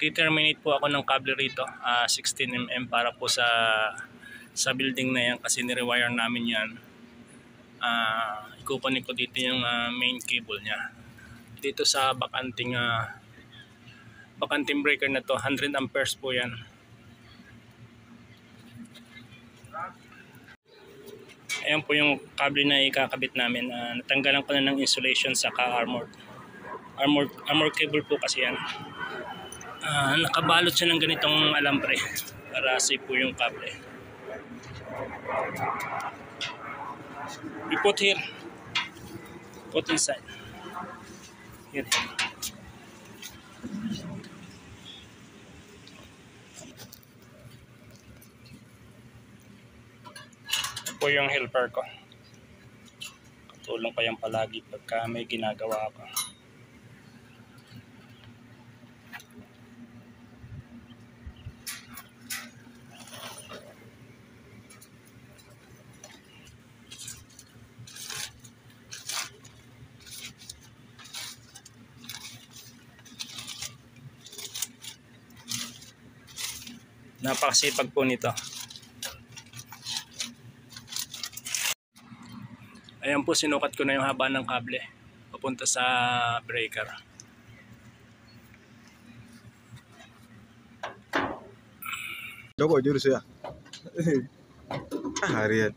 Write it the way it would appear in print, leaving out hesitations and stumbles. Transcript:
Magti-terminate po ako ng cable rito, 16 mm para po sa building na yan kasi nirewire namin yan. Ikukunin ko dito yung main cable niya. Dito sa bakanting breaker na to, 100 amperes po yan. Ayan po yung cable na ikakabit namin. Natanggalan ko na ng insulation sa armor cable po kasi yan. Nakabalot siya ng ganitong alambre para safe po yung cable. We put here, put inside here. Ito po yung helper ko, katulong ko yan palagi pagka may ginagawa ako. Napakasipag po nito. Ayan po, sinukat ko na yung haba ng kable papunta sa breaker. Doko jurus ya. Harian.